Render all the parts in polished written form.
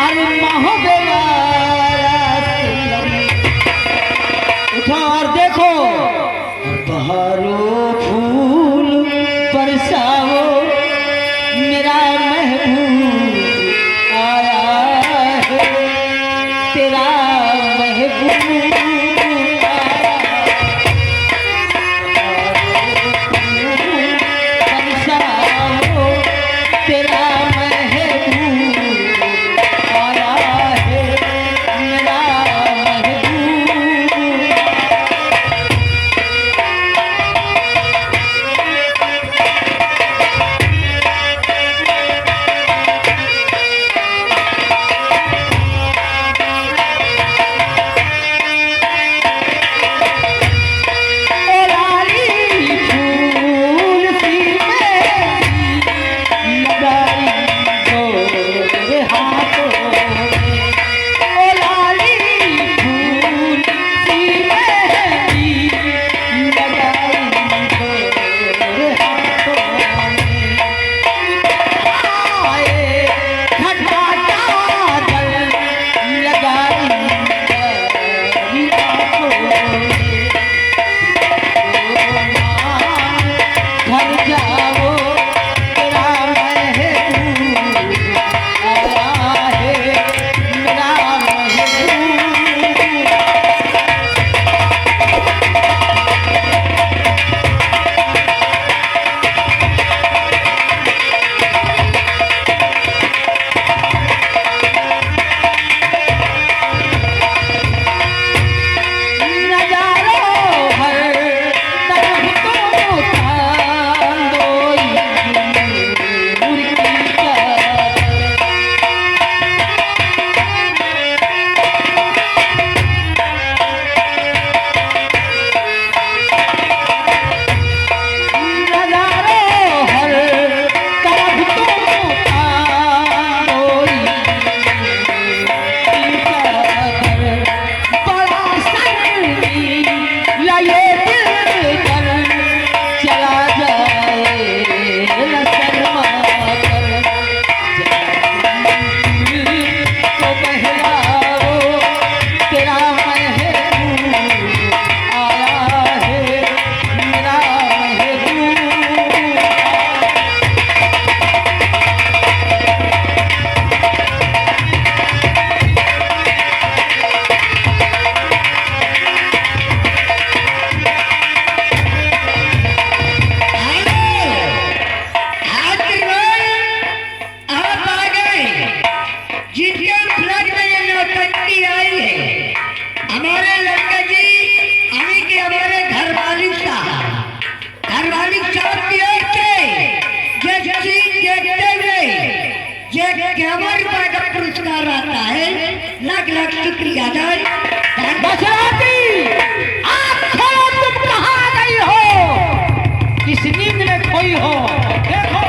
अरे महोदया उठो और देखो, बहारो फूल बरसाओ, मेरा महबूब आया है, तेरा महबूब पुरस्कार आता है, लाख लाख शुक्रिया। तुम कहाँ गई हो, किस नींद में खोई हो? देखो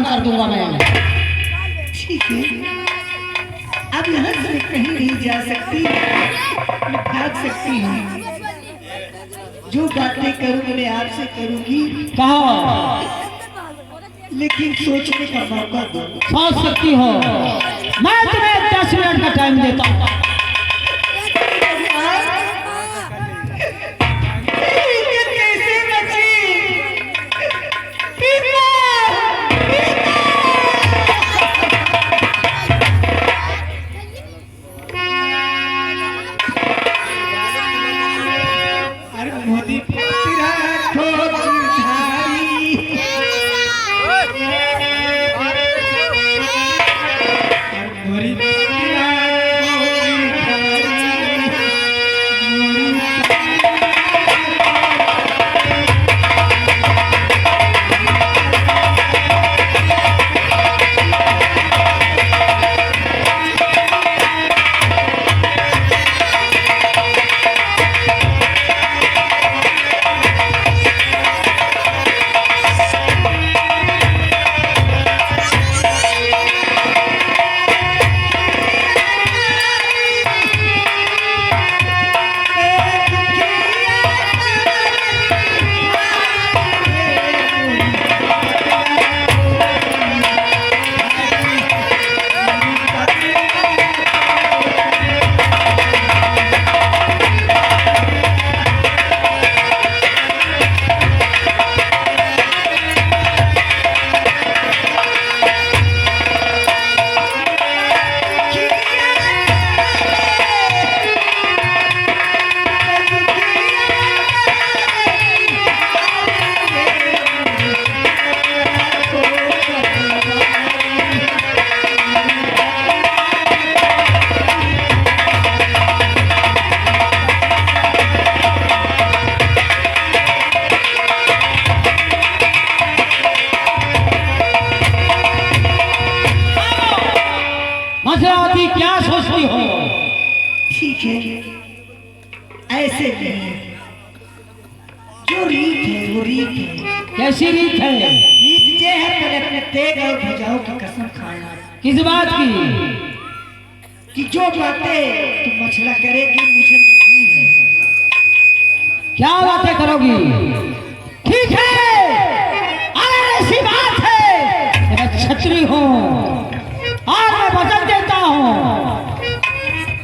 खत्म कर दूंगा मैं। ठीक है, अब यहाँ से कहीं नहीं जा सकती, मैं भाग सकती हूँ। जो बातें करूँ मैं आपसे करूँगी, कहा लेकिन सोचने का मौका दो। सोच सकती हो, मैं तुम्हें 10 मिनट का टाइम देता हूँ। कैसे बची? अरे मोदी तेरा ठोक धारी, मोरी तेरा मसरावती क्या सोचती हो? ठीक है, ऐसे नहीं, जो रीत है वो रीत है। कैसी रीत है? रीत ये है पहले अपने तेग और भुजाओं की कसम खाना। किस बात की? कि जो बातें तुम मछला करेगी मुझे मंजूर है। क्या बातें करोगी? ठीक है, अगर ऐसी बात है तो मैं छत्री हूँ और मैं वचन देता हूँ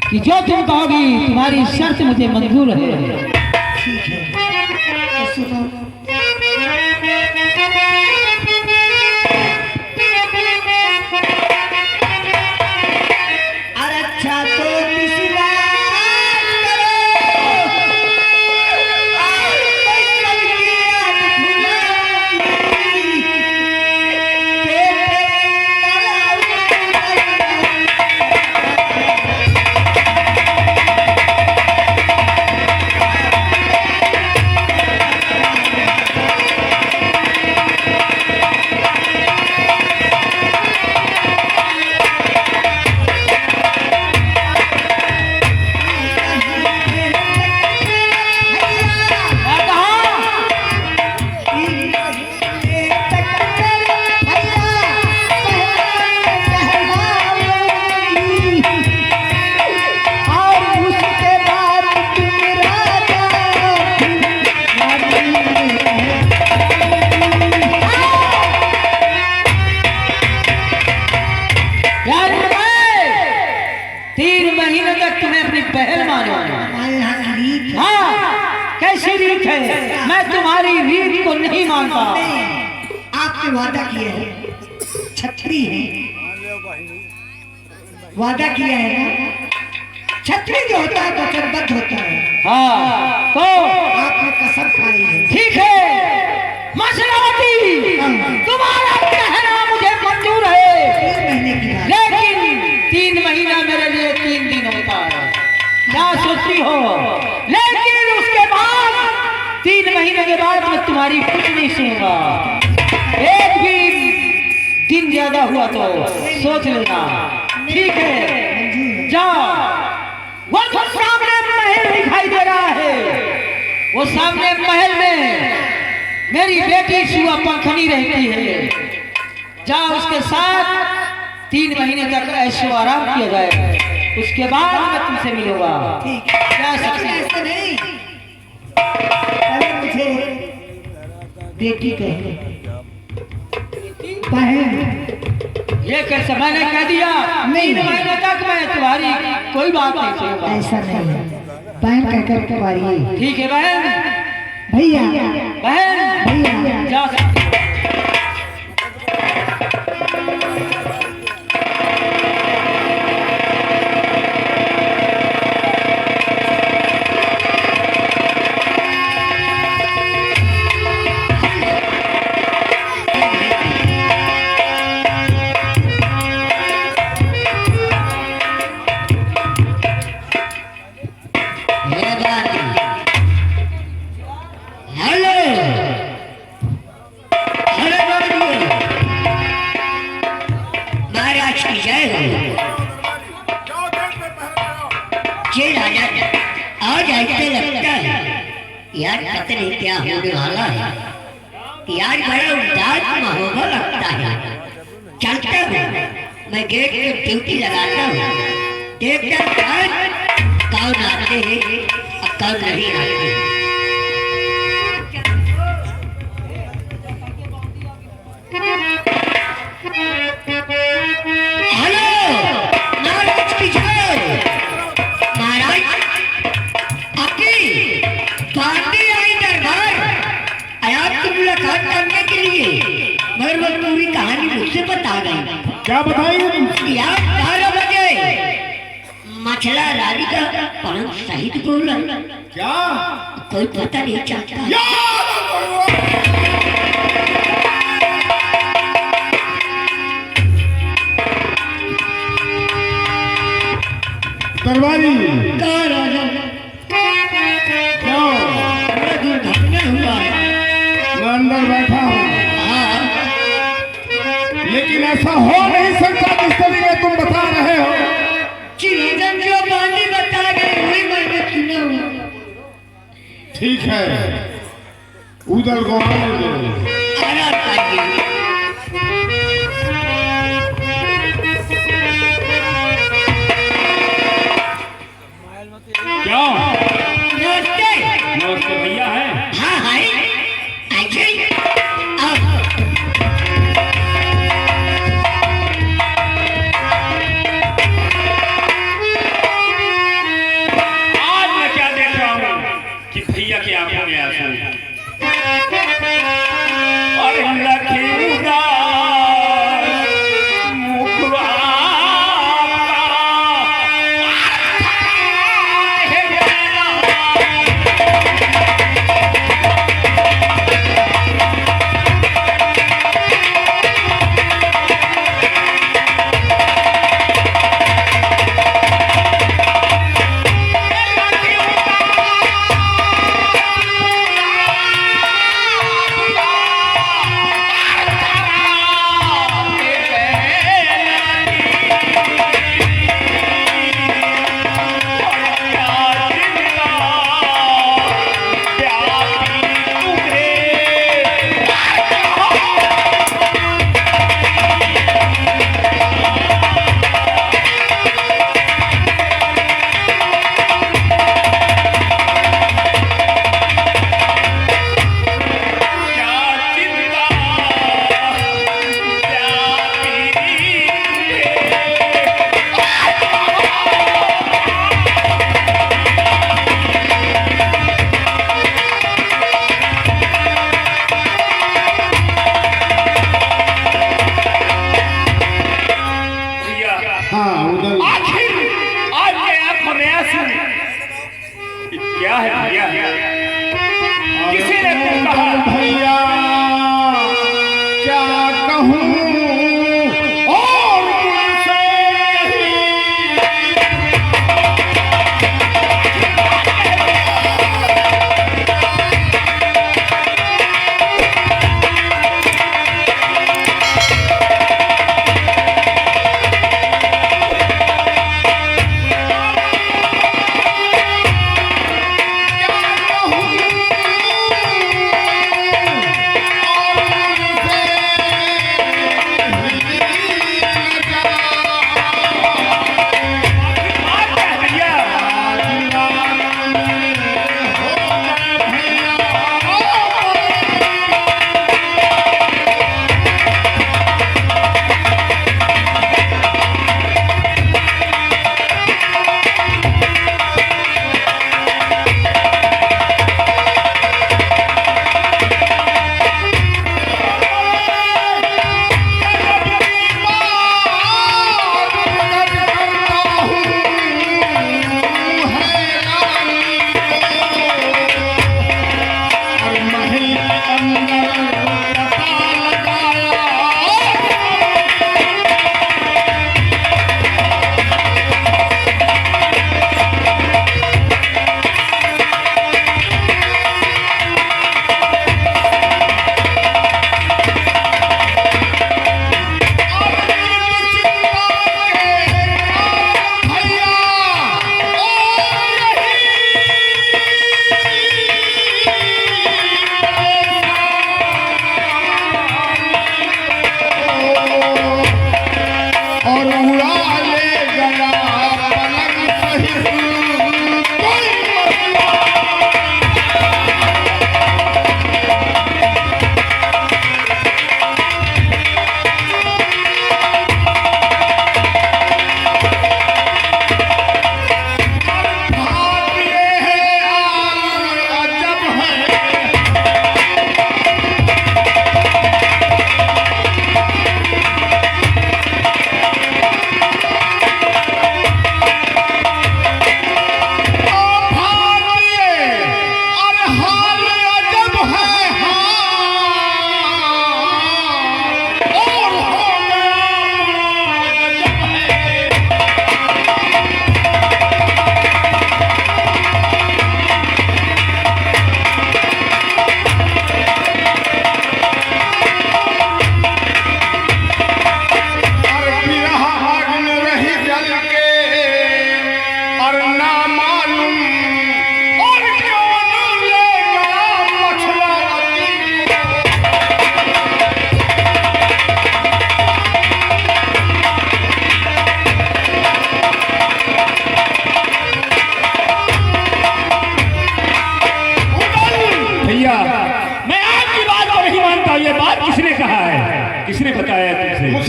कि जो तुम कहोगी तुम्हारी शर्त मुझे मंजूर है। ठीक है, तो सुनो। अरे अच्छा तो विश्वास करो, कोई लड़की आज भुलाएगी, तेरे पहल मानो। हाँ, कैसी रीत है? मैं तुम्हारी रीत को नहीं मानता। आपने वादा किया है, छत्री है, वादा किया है ना। छत्री जो होता है वचनबद्ध होता है। हाँ, तो आपने कसम खाई है। ठीक है मसरावती, तुम्हारा कहना मुझे मंजूर है, 3 महीने की बात। लेकिन 3 महीना मेरे लिए 3 दिन होता है। क्या सोचती हो? लेकिन उसके बाद 3 महीने के बाद मैं तुम्हारी कुछ नहीं सुनूंगा। एक भी दिन ज्यादा हुआ तो सोच लेना। ठीक है, जाओ। वो जो सामने महल दिखाई दे रहा है, वो सामने महल में मेरी बेटी शिवा पंखनी रहती है। जहाँ उसके साथ 3 महीने तक ऐशो आराम किया जाए, उसके बाद मैं तुमसे मिलूंगा। ठीक क्या लेकिन सकती है? ऐसा नहीं, पहले मुझे बेटी कहे, बहन। ये कैसे? मैंने कह दिया 3 महीने तक मैं तुम्हारी कोई बात नहीं सुनूंगा। ऐसा नहीं है, बहन कहकर पुकारिए। ठीक है बहन, भैया बहन भैया। जा सकती हो। आज ऐसे लगता है यार पता नहीं क्या होने वाला है यार, बड़ा उदास माहौल लगता है। चलता हूँ मैं गेट पे ड्यूटी लगाता हूँ, देखता कौन आते हैं और कौन नहीं आते। करने के लिए मगर वो पूरी कहानी मुझसे बता गई। क्या बताइए? यार 12 बजे मछला रानी का पान शहीद बोला। क्या? कोई पता नहीं चलता। दरबारी कहाँ राजा? क्यों? बड़ा दुर्घटना हुआ है। मैं अंदर बैठा हूँ, हाँ लेकिन ऐसा हो नहीं सकता जिस तरीके तुम बता रहे हो। चीजन जो बानी बता गई वही मैंने सुना हुआ। ठीक है, उधर को आने दो। आराम पाइए। क्या? नमस्ते। नमस्ते भैया है। हाँ हाय आइए अब। आज मैं क्या देख रहा हूँ कि भैया की आंखों में आंसू। और लखी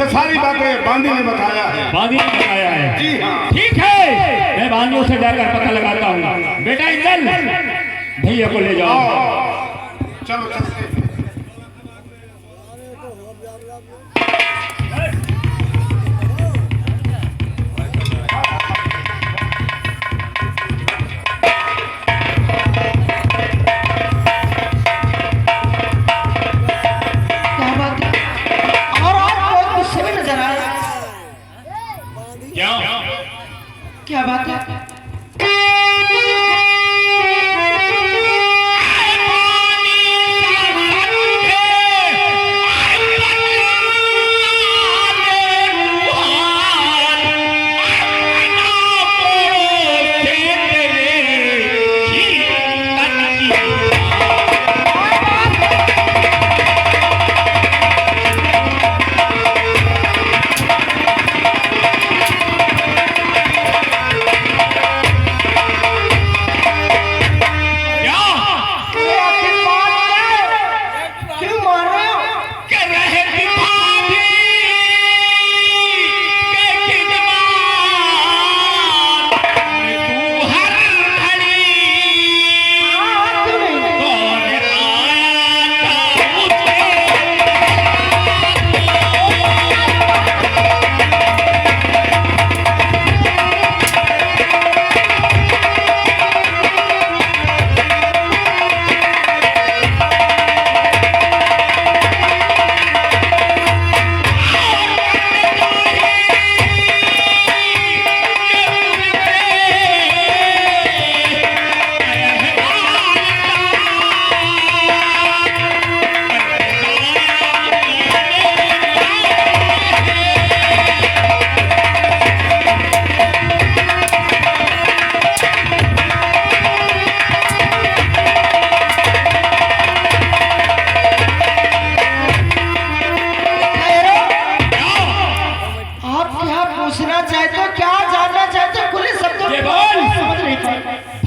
मुझसे सारी बातें बांदी ने बताया है। बांदी ने बताया है। जी हाँ। ठीक है, मैं बांदियों से जाकर पता लगाता हूँ। बेटा इंदल, भैया को ले जाओ। चलो चलते हैं। क्या बात है? और आप बहुत गुस्से में नजर आए। क्या क्या बात है?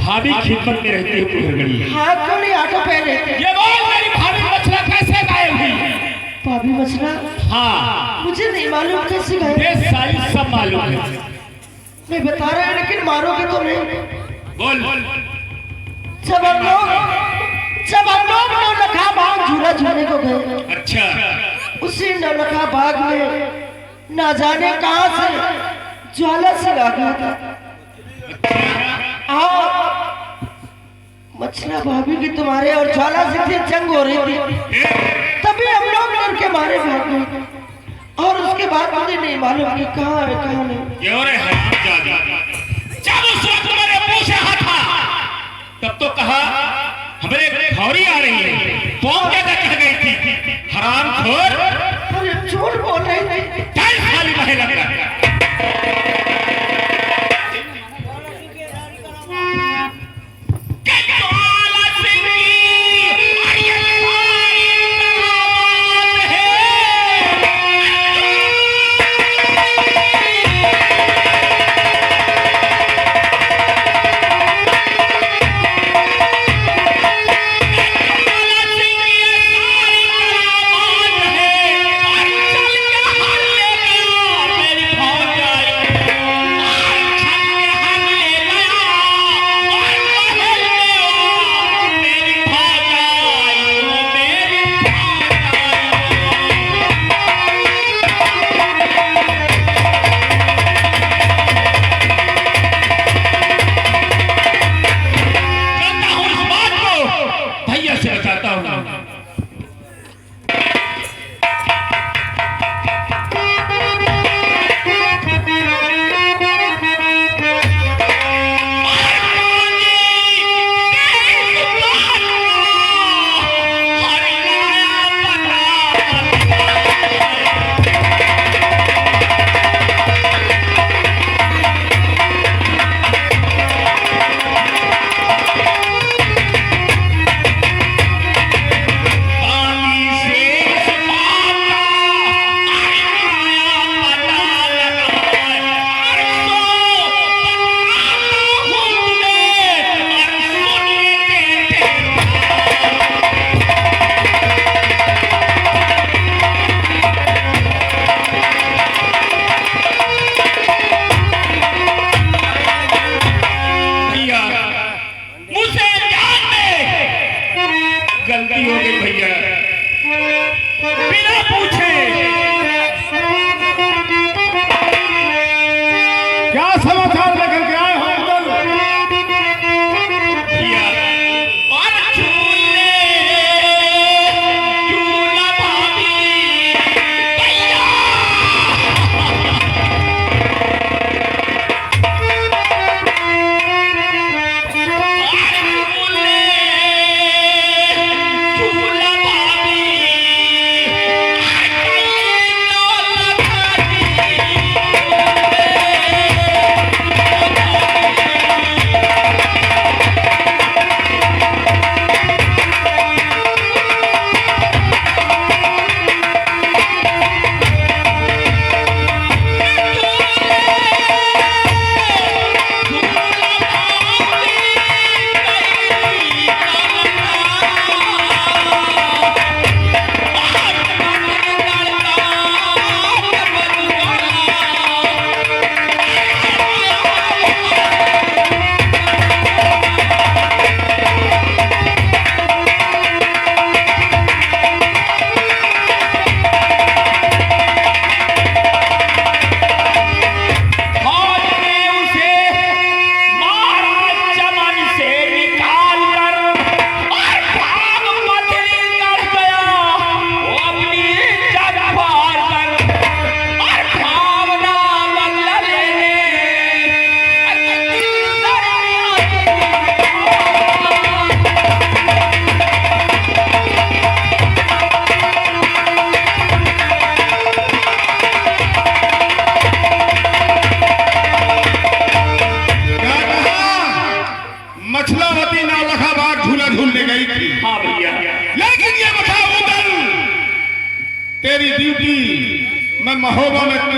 भाभी खिदमत में रहती है पूरी घड़ी। हाँ क्यों नहीं ऑटो पे रहते? ये बोल, मेरी भाभी मछला कैसे गायब हुई? भाभी मछला हाँ, मुझे नहीं मालूम कैसे गए। ये सारी सब मालूम है। मैं बता रहा हूँ लेकिन मारोगे तो नहीं। बोल। जब हम लोग नौलखा बाग झूला झूलने को गए, अच्छा, उसी नौलखा बाग में ना जाने कहां से ज्वाला से आ गया था। मछला भाभी की तुम्हारे और ज्वाला से थी जंग हो रही थी, तभी हम लोग डर के मारे भाग गए। और उसके बाद मुझे नहीं मालूम कि कहाँ है कहाँ नहीं। ये हो रहे हरामजादा। जब उस वक्त मेरे मुंह से हटा, तब तो कहा हमारे खौरी आ रही है। कौन क्या कह गई थी? हरामखोर, अरे झूठ बोल रही थी। चल खाली महिला मेरा।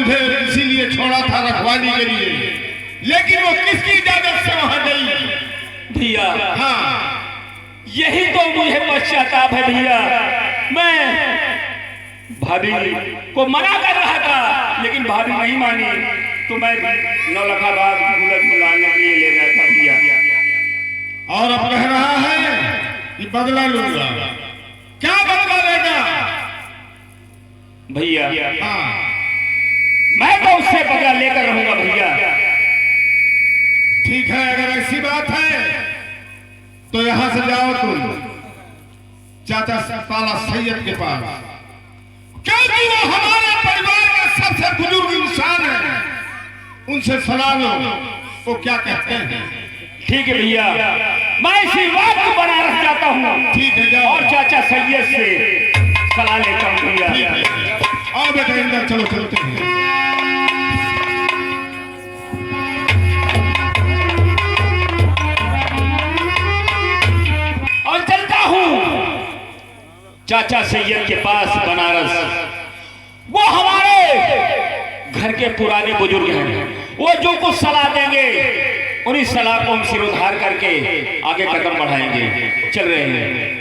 तुझे इसीलिए छोड़ा था रखवाली के लिए, लेकिन वो किसकी इजाजत से वहां गई? भैया हाँ, यही तो मुझे पश्चाताप है भैया। मैं भाभी को मना कर रहा था, लेकिन भाभी नहीं मानी, तो मैं नौलखाबाद बुलंद बुलाने के लिए ले गया था भैया। और अब कह रहा है कि बदला लूंगा। क्या बदला लेगा? भैया हाँ, मैं तो उससे बदला लेकर रहूंगा भैया। ठीक है, अगर ऐसी बात है तो यहां से जाओ तुम चाचा काला सैयद के पास, क्योंकि वो हमारे परिवार का सबसे बुजुर्ग इंसान है। उनसे सलाह लो, वो क्या कहते हैं। ठीक है भैया, मैं इसी वक्त बनारस जाता हूँ। ठीक है, जाओ। और चाचा सैयद से सलाह लेता हूँ ठीक भैया। है, आओ बेटा इंदर, चलो चलते हैं। और चलता हूँ चाचा सैयद के पास बनारस। वो हमारे घर के पुराने बुजुर्ग हैं, वो जो कुछ सलाह देंगे उन्हीं सलाह को हम सिरोधार करके आगे कदम बढ़ाएंगे। चल रहे हैं।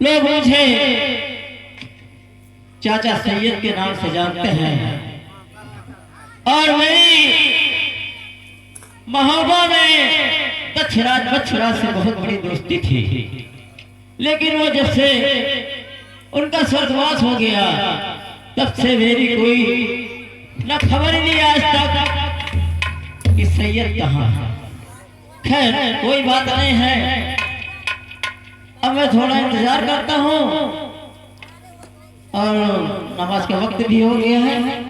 लोग मुझे चाचा सैयद के नाम से जानते हैं और मेरी महोबा में दक्षराज बछड़ा से बहुत बड़ी दोस्ती थी, लेकिन वो जब से उनका स्वर्गवास हो गया तब से मेरी कोई न खबर ही नहीं आज तक कि सैयद कहाँ है। खैर कोई बात नहीं है, अब मैं थोड़ा इंतजार करता हूँ और नमाज का वक्त भी हो गया है।